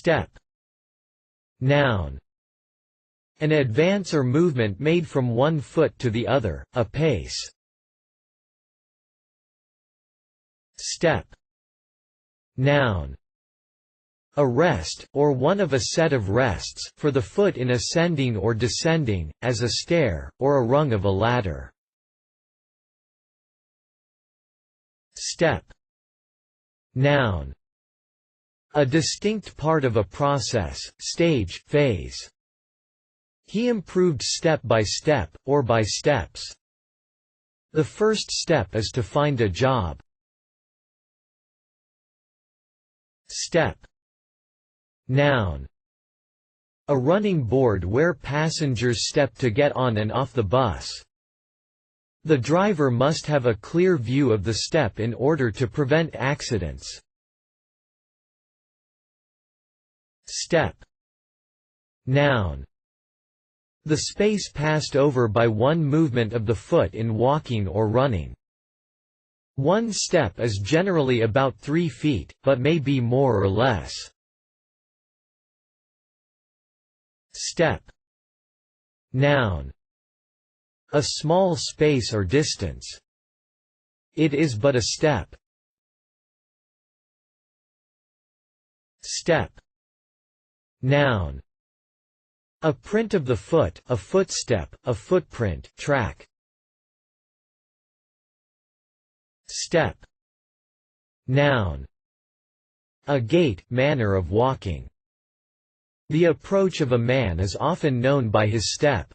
Step. Noun. An advance or movement made from one foot to the other, a pace. Step. Noun. A rest, or one of a set of rests, for the foot in ascending or descending, as a stair, or a rung of a ladder. Step. Noun. A distinct part of a process, stage, phase. He improved step by step, or by steps. The first step is to find a job. Step. Noun. A running board where passengers step to get on and off the bus. The driver must have a clear view of the step in order to prevent accidents. Step. Noun. The space passed over by one movement of the foot in walking or running. One step is generally about 3 feet, but may be more or less. Step. Noun. A small space or distance. It is but a step. Step. Noun. A print of the foot, a footstep, a footprint, track. Step. Noun. A gait, manner of walking. The approach of a man is often known by his step.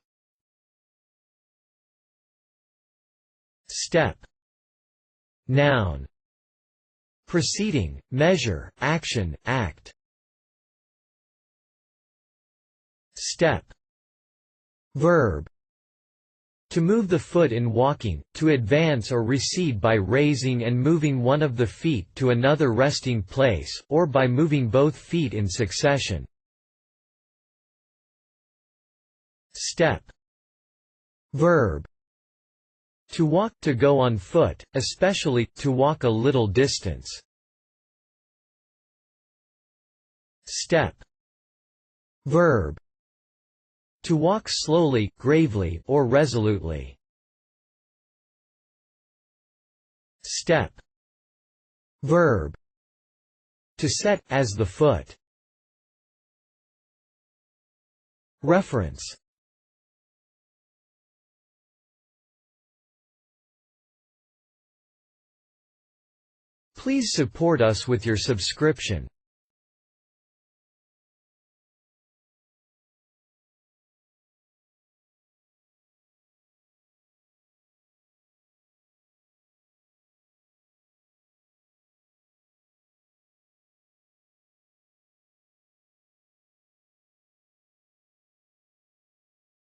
Step. Noun. Proceeding, measure, action, act. Step. Verb. To move the foot in walking, to advance or recede by raising and moving one of the feet to another resting place, or by moving both feet in succession. Step. Verb. To walk, to go on foot, especially, to walk a little distance. Step. Verb. To walk slowly, gravely, or resolutely. Step. Verb. To set, as the foot. Reference. Please support us with your subscription.